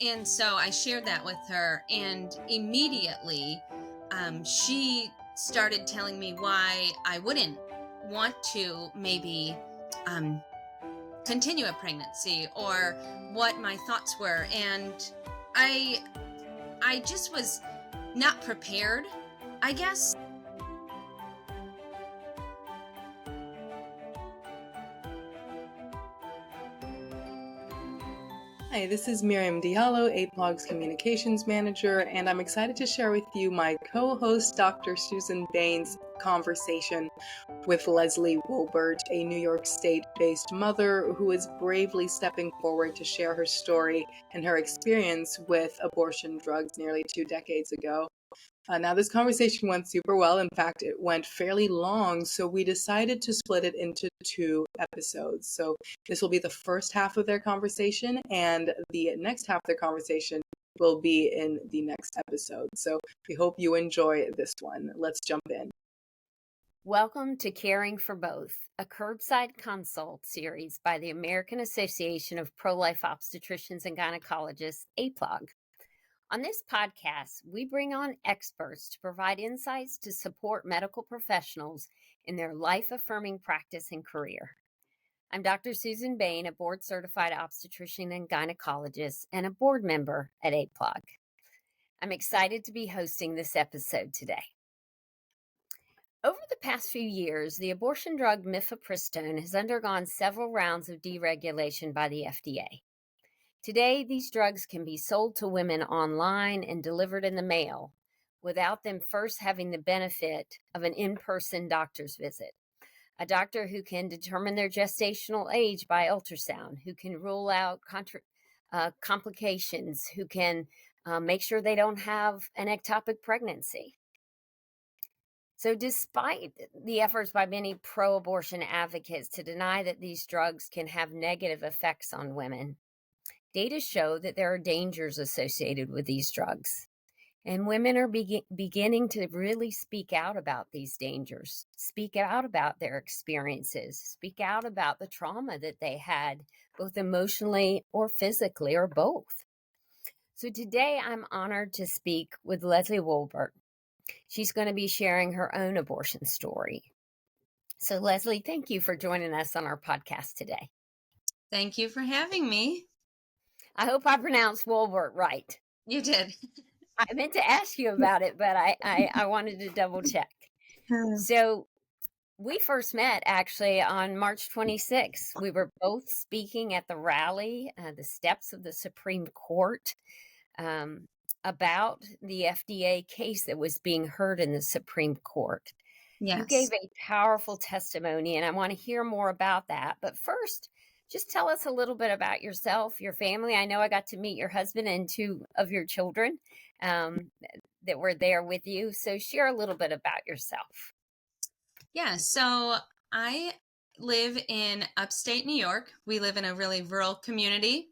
And so I shared that with her, and immediately she started telling me why I wouldn't want to maybe um, continue a pregnancy, or what my thoughts were. And I I just was not prepared, I guess. Hi, this is Miriam Diallo, APOG's Communications Manager, and I'm excited to share with you my co-host, Dr. Susan Bain's conversation with Leslie Wolbert, a New York State-based mother who is bravely stepping forward to share her story and her experience with abortion drugs nearly 2 decades ago. Now, this conversation went super well. In fact, it went fairly long, so we decided to split it into 2 episodes. So this will be the first half of their conversation, and the next half of their conversation will be in the next episode. So we hope you enjoy this one. Let's jump in. Welcome to Caring for Both, a curbside consult series by the American Association of Pro-Life Obstetricians and Gynecologists, APLOG. On this podcast, we bring on experts to provide insights to support medical professionals in their life-affirming practice and career. I'm Dr. Susan Bain, a board-certified obstetrician and gynecologist and a board member at APLOG. I'm excited to be hosting this episode today. Over the past few years, the abortion drug mifepristone has undergone several rounds of deregulation by the FDA. Today, these drugs can be sold to women online and delivered in the mail without them first having the benefit of an in-person doctor's visit. A doctor who can determine their gestational age by ultrasound, who can rule out complications, who can make sure they don't have an ectopic pregnancy. So despite the efforts by many pro-abortion advocates to deny that these drugs can have negative effects on women, data show that there are dangers associated with these drugs. And women are beginning to really speak out about these dangers, speak out about their experiences, speak out about the trauma that they had, both emotionally or physically or both. So today I'm honored to speak with Leslie Wolbert. She's going to be sharing her own abortion story. So Leslie, thank you for joining us on our podcast today. Thank you for having me. I hope I pronounced Wolbert right. You did. I meant to ask you about it, but I wanted to double check. So we first met actually on March 26th. We were both speaking at the rally, the steps of the Supreme Court, about the FDA case that was being heard in the Supreme Court. Yes. You gave a powerful testimony, and I want to hear more about that. But first, just tell us a little bit about yourself, your family. I know I got to meet your husband and 2 of your children that were there with you. So share a little bit about yourself. Yeah, so I live in upstate New York. We live in a really rural community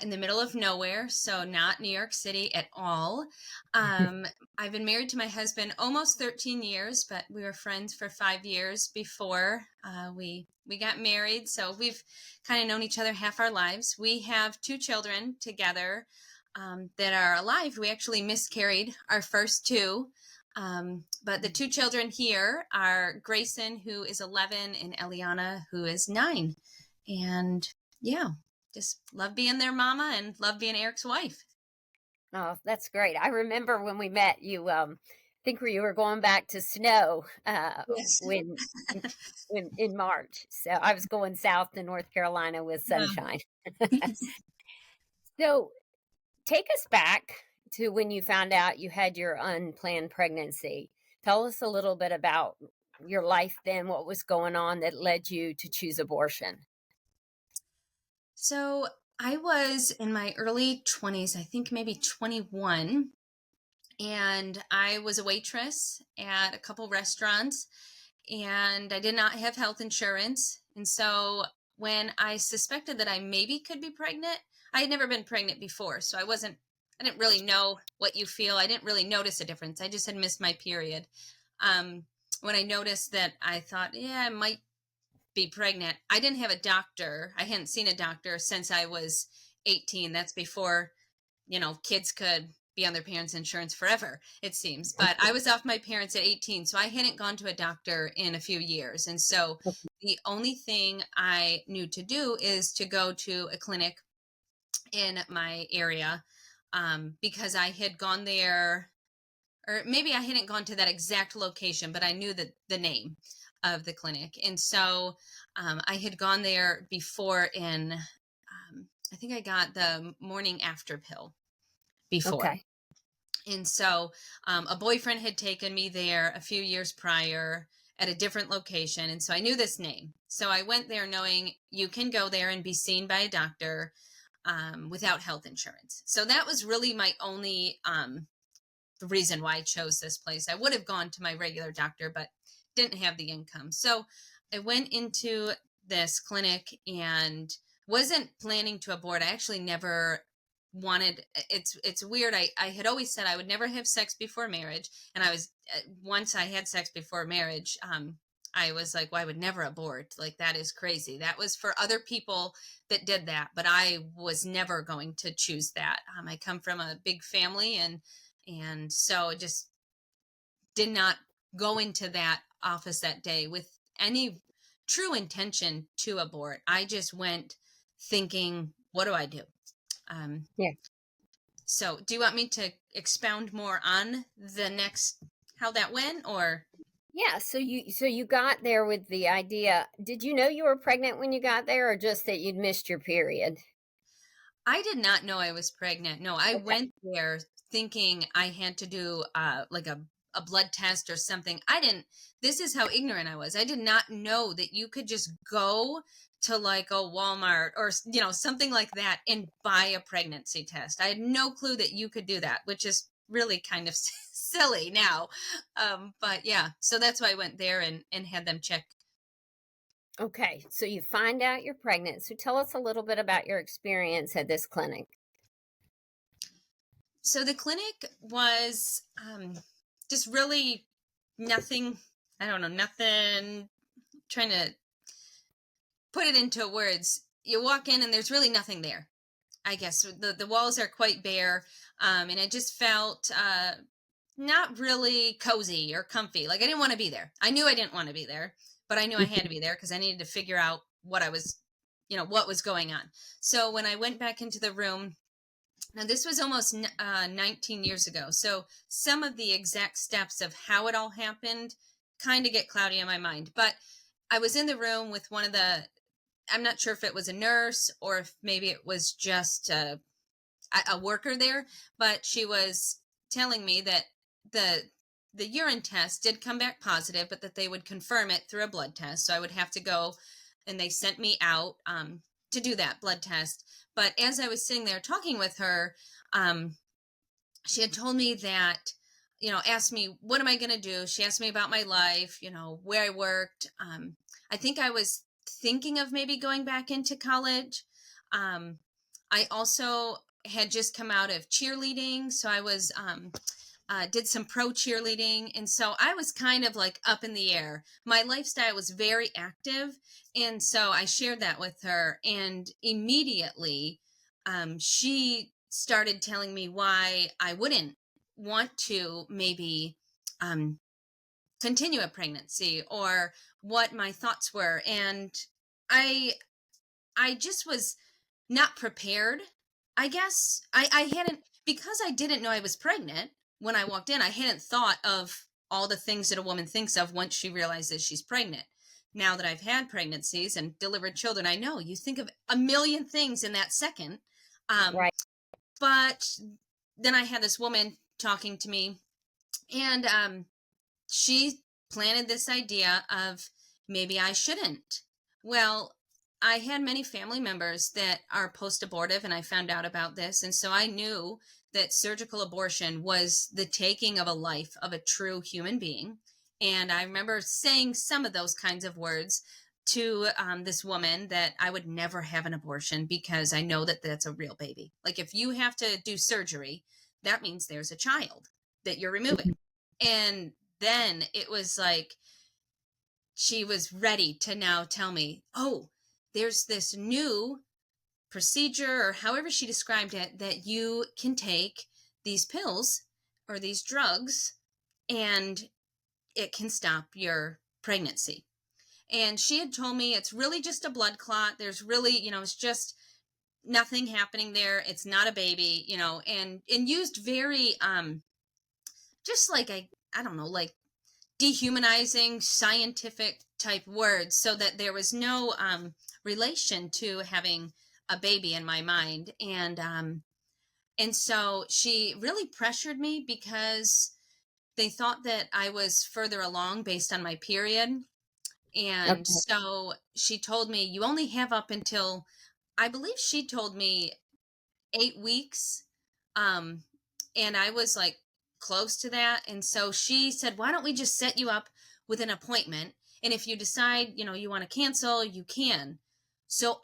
in the middle of nowhere, so not New York City at all. I've been married to my husband almost 13 years, but we were friends for 5 years before we got married. So we've kind of known each other half our lives. We have 2 children together that are alive. We actually miscarried our first 2. But the 2 children here are Grayson, who is 11, and Eliana, who is 9. And yeah, just love being their mama and love being Eric's wife. Oh, that's great. I remember when we met, you think you were going back to snow Yes. when in March. So I was going south to North Carolina with sunshine. So take us back to when you found out you had your unplanned pregnancy. Tell us a little bit about your life then, what was going on that led you to choose abortion. So I was in my early 20s, I think maybe 21, and I was a waitress at a couple restaurants, and I did not have health insurance. And so when I suspected that I maybe could be pregnant, I had never been pregnant before, so I didn't really know what you feel. I didn't really notice a difference. I just had missed my period. When I noticed that, I thought, yeah, I might be pregnant. I didn't have a doctor. I hadn't seen a doctor since I was 18. That's before kids could be on their parents' insurance forever, it seems. But I was off my parents at 18, so I hadn't gone to a doctor in a few years. And so the only thing I knew to do is to go to a clinic in my area, because I had gone there, or maybe I hadn't gone to that exact location, but I knew the name of the clinic. And so I had gone there before I think I got the morning after pill before. Okay. And so a boyfriend had taken me there a few years prior at a different location. And so I knew this name. So I went there knowing you can go there and be seen by a doctor without health insurance. So that was really my only reason why I chose this place. I would have gone to my regular doctor, but didn't have the income. So I went into this clinic and wasn't planning to abort. I actually never wanted, it's weird. I had always said I would never have sex before marriage. And I was, once I had sex before marriage, I was like, well, I would never abort. Like, that is crazy. That was for other people that did that, but I was never going to choose that. I come from a big family, and so I just did not go into that office that day with any true intention to abort. I just went thinking, what do I do? Yeah. So do you want me to expound more on the next, how that went, or? Yeah, so you got there with the idea. Did you know you were pregnant when you got there, or just that you'd missed your period? I did not know I was pregnant. No, I Okay. went there thinking I had to do like a blood test or something. I didn't, this is how ignorant I was. I did not know that you could just go to like a Walmart or, something like that and buy a pregnancy test. I had no clue that you could do that, which is really kind of silly now. But yeah, so that's why I went there and had them check. Okay, so you find out you're pregnant. So tell us a little bit about your experience at this clinic. So the clinic was just really nothing. I don't know, nothing. Trying to put it into words. You walk in and there's really nothing there. I guess the walls are quite bare, and it just felt not really cozy or comfy. Like, I didn't want to be there. I knew I didn't want to be there, but I knew I had to be there because I needed to figure out what I was, what was going on. So when I went back into the room, now this was almost 19 years ago. So some of the exact steps of how it all happened kind of get cloudy in my mind. But I was in the room with one of I'm not sure if it was a nurse or if maybe it was just a worker there, but she was telling me that the the urine test did come back positive, but that they would confirm it through a blood test. So I would have to go, and they sent me out to do that blood test. But as I was sitting there talking with her, she had told me that, asked me, what am I going to do? She asked me about my life, where I worked. I think I was thinking of maybe going back into college. I also had just come out of cheerleading. So I was, did some pro cheerleading. And so I was kind of like up in the air. My lifestyle was very active. And so I shared that with her. And immediately she started telling me why I wouldn't want to maybe continue a pregnancy, or what my thoughts were. And I just was not prepared. I guess I hadn't, because I didn't know I was pregnant when I walked in. I hadn't thought of all the things that a woman thinks of once she realizes she's pregnant. Now that I've had pregnancies and delivered children, I know you think of a million things in that second. Right. But then I had this woman talking to me, and she planted this idea of maybe I shouldn't. Well, I had many family members that are post abortive, and I found out about this. And so I knew that surgical abortion was the taking of a life of a true human being. And I remember saying some of those kinds of words to this woman, that I would never have an abortion because I know that that's a real baby. Like, if you have to do surgery, that means there's a child that you're removing. And then it was like she was ready to now tell me, oh, there's this new procedure, or however she described it, that you can take these pills or these drugs and it can stop your pregnancy. And she had told me it's really just a blood clot. There's really, it's just nothing happening there. It's not a baby, and used very just like I don't know, like dehumanizing scientific type words, so that there was no relation to having a baby in my mind. And so she really pressured me because they thought that I was further along based on my period. And Okay. so she told me, you only have up until, I believe she told me 8 weeks. Um, and I was like close to that. And so she said, why don't we just set you up with an appointment? And if you decide, you want to cancel, you can. So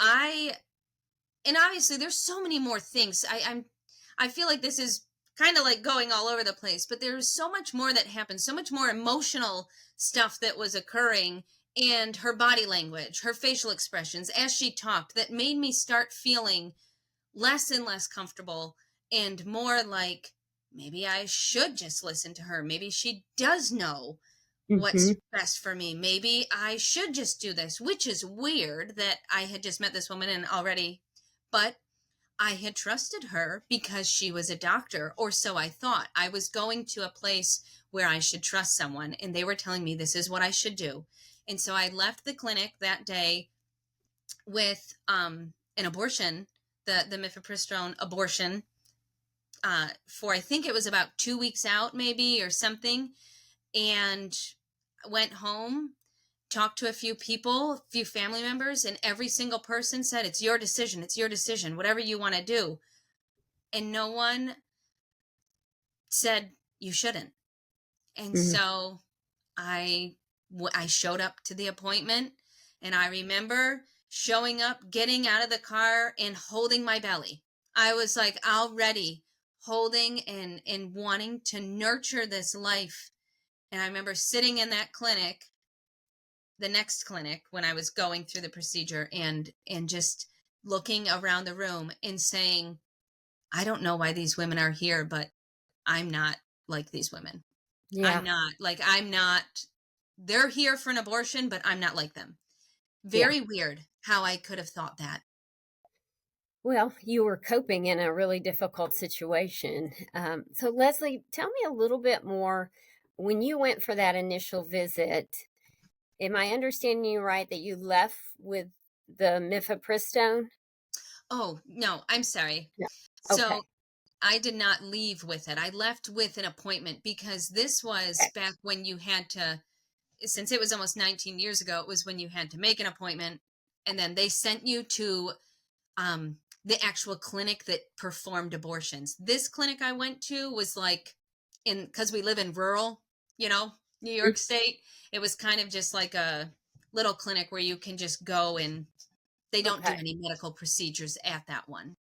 and obviously there's so many more things. I feel like this is kind of like going all over the place, but there's so much more that happened, so much more emotional stuff that was occurring, and her body language, her facial expressions as she talked, that made me start feeling less and less comfortable, and more like maybe I should just listen to her. Maybe she does know what's Hmm. best for me. Maybe I should just do this, which is weird that I had just met this woman and already, but I had trusted her because she was a doctor, or so I thought. I was going to a place where I should trust someone, and they were telling me this is what I should do. And so I left the clinic that day with an abortion, the mifepristone abortion, for I think it was about 2 weeks out, maybe, or something, and went home, talked to a few people, a few family members, and every single person said, it's your decision. It's your decision, whatever you want to do. And no one said you shouldn't. And Hmm. so I showed up to the appointment, and I remember showing up, getting out of the car, and holding my belly. I was like already holding and wanting to nurture this life. And I remember sitting in that clinic, the next clinic, when I was going through the procedure, and just looking around the room and saying, I don't know why these women are here, but I'm not like these women. Yeah. I'm not, they're here for an abortion, but I'm not like them. Yeah. Very weird how I could have thought that. Well, you were coping in a really difficult situation. So, Leslie, tell me a little bit more. When you went for that initial visit, am I understanding you right that you left with the mifepristone? Oh, no, I'm sorry. Yeah. So Okay. I did not leave with it. I left with an appointment, because this was Okay. back when you had to, since it was almost 19 years ago, it was when you had to make an appointment, and then they sent you to the actual clinic that performed abortions. This clinic I went to was like, because we live in rural, New Mm. York State, it was kind of just like a little clinic where you can just go, and they don't do Okay. any medical procedures at that one.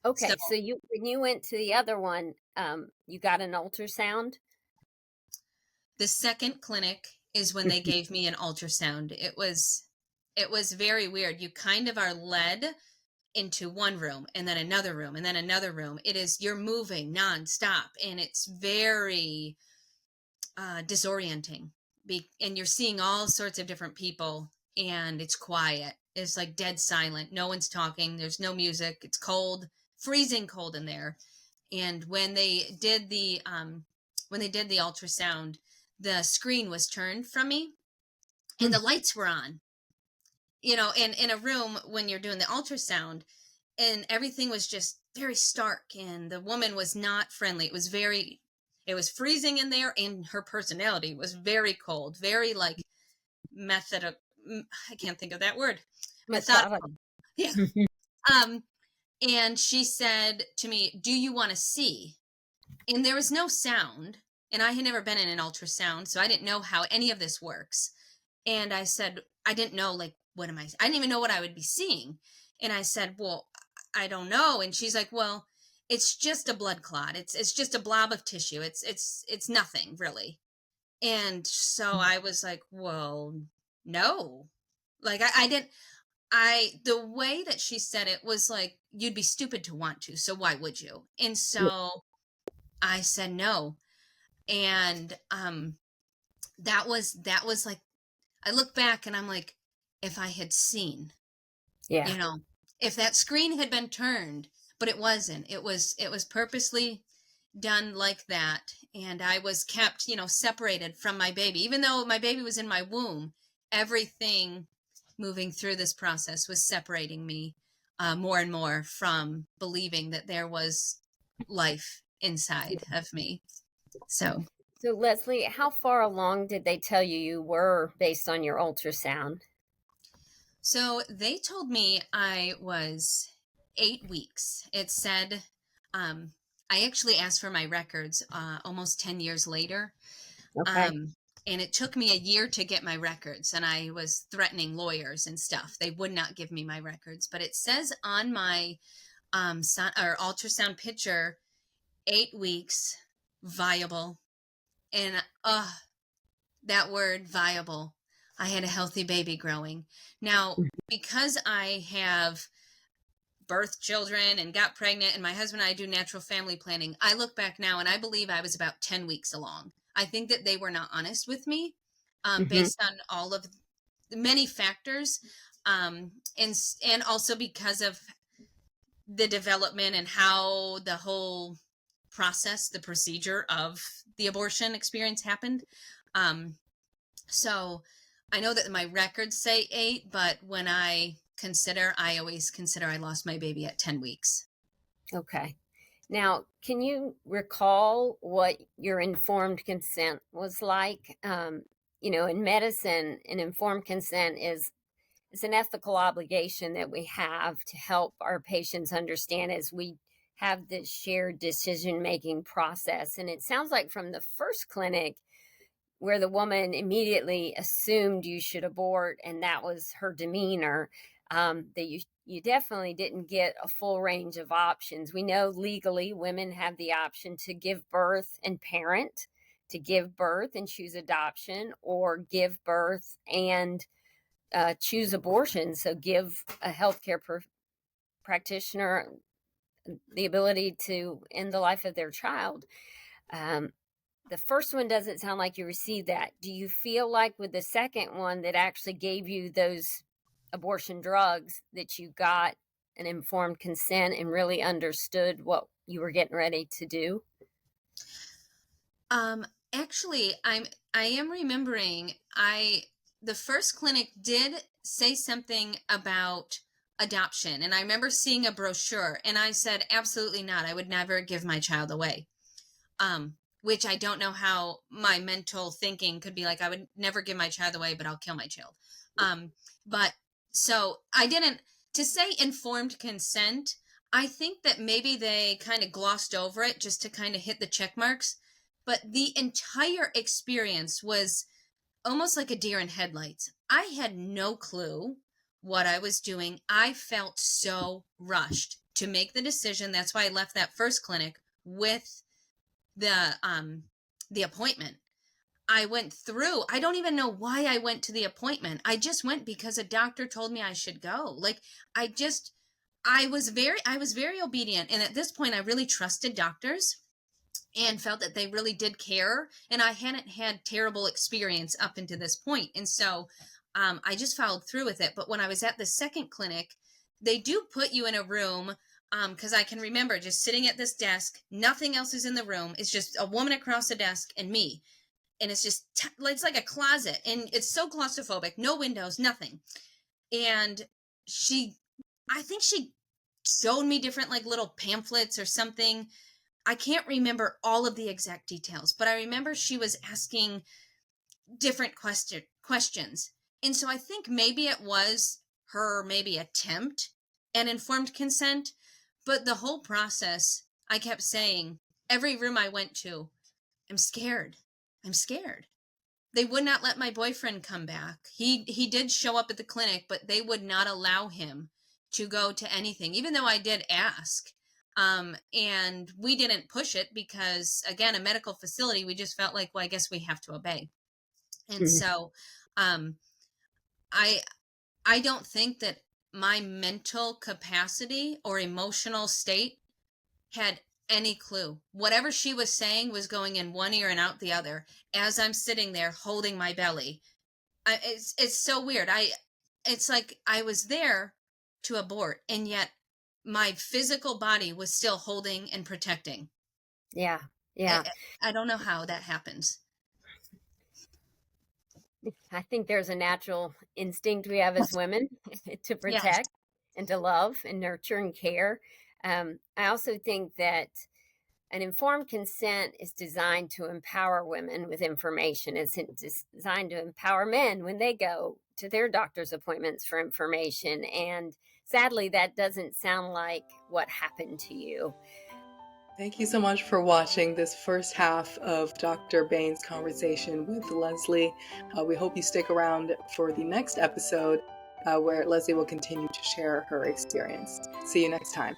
So Okay. So you when you went to the other one, you got an ultrasound? the second clinic is when they Mhm. gave me an ultrasound. It was very weird. You kind of are led into one room, and then another room, and then another room. You're moving nonstop, and it's very disorienting. And you're seeing all sorts of different people, and it's quiet. It's like dead silent. No one's talking. There's no music. It's cold, freezing cold in there. And when they did the ultrasound, the screen was turned from me, and the Mm. lights were on. And in a room when you're doing the ultrasound, and everything was just very stark, and the woman was not friendly. It was freezing in there, and her personality was very cold, very like method I can't think of that word. Methodical. Methodical. Yeah. um and she said to me, do you want to see? And there was no sound, and I had never been in an ultrasound, so I didn't know how any of this works. And I said, I didn't know, like, I didn't even know what I would be seeing. And I said, well, I don't know. And she's like, well, it's just a blood clot. It's just a blob of tissue. It's nothing really. And so I was like, well, no. Like I didn't, the way that she said it was like, you'd be stupid to want to, so why would you? And Yeah. so I said no. And that was like, I look back and I'm like, if I had seen, Yeah. you know, if that screen had been turned, but it wasn't. It was purposely done like that, and I was kept, separated from my baby. Even though my baby was in my womb, everything moving through this process was separating me more and more from believing that there was life inside of me. So, So, Leslie, how far along did they tell you you were based on your ultrasound? so they told me I was 8 weeks. It said, um, I actually asked for my records almost 10 years later. Okay. Um, and it took me a year to get my records, and I was threatening lawyers and stuff. They would not give me my records, but it says on my or ultrasound picture, 8 weeks, viable. And that word viable. I had a healthy baby growing. Now, because I have birthed children and got pregnant, and my husband and I do natural family planning, I look back now and I believe I was about 10 weeks along. I think that they were not honest with me, Mm-hmm. based on all of the many factors, and also because of the development and how the whole process, the procedure of the abortion experience happened. Um, so I know that my records say 8, but when I always consider I lost my baby at 10 weeks. Okay. Now, can you recall what your informed consent was like? In medicine, an informed consent is it's an ethical obligation that we have to help our patients understand as we have this shared decision making process. And it sounds like from the first clinic where the woman immediately assumed you should abort, and that was her demeanor, that you definitely didn't get a full range of options. We know legally women have the option to give birth and parent, to give birth and choose adoption, or give birth and choose abortion. So give a healthcare practitioner the ability to end the life of their child. Um, the first one doesn't sound like you received that. Do you feel like with the second one that actually gave you those abortion drugs that you got an informed consent and really understood what you were getting ready to do? Um, Actually, I am remembering the first clinic did say something about adoption, and I remember seeing a brochure, and I said absolutely not. I would never give my child away. Which I don't know how my mental thinking could be like, I would never give my child away, but I'll kill my child. But so I didn't, to say informed consent, I think that maybe they kind of glossed over it just to kind of hit the check marks. But the entire experience was almost like a deer in headlights. I had no clue what I was doing. I felt so rushed to make the decision. That's why I left that first clinic with the appointment. I went through. I don't even know why I went to the appointment. I just went because a doctor told me I should go. Like I was very obedient, and at this point I really trusted doctors and felt that they really did care, and I hadn't had terrible experience up until this point. And so I just followed through with it. But when I was at the second clinic, they do put you in a room, because I can remember just sitting at this desk, nothing else is in the room. It's just a woman across the desk and me, and it's just it's like a closet, and it's so claustrophobic, no windows, nothing. And she I think she showed me different like little pamphlets or something. I can't remember all of the exact details, but I remember she was asking different questions. And so I think maybe it was her maybe attempt at informed consent, but the whole process, I kept saying, every room I went to, I'm scared. I'm scared. They would not let my boyfriend come back. He did show up at the clinic, but they would not allow him to go to anything, even though I did ask. And we didn't push it because, again, a medical facility, we just felt like, well, I guess we have to obey. And Mhm. so, um, I I don't think that. my mental capacity or emotional state had any clue. Whatever she was saying was going in one ear and out the other as I'm sitting there holding my belly. It's so weird. It's like I was there to abort, and yet my physical body was still holding and protecting. Yeah. I, Yeah. I don't know how that happens. I think there's a natural instinct we have as women to Yes. protect and to love and nurture and care. I also think that an informed consent is designed to empower women with information. It's designed to empower men when they go to their doctor's appointments for information. And sadly, that doesn't sound like what happened to you. Thank you so much for watching this first half of Dr. Bain's conversation with Leslie. We hope you stick around for the next episode where Leslie will continue to share her experience. See you next time.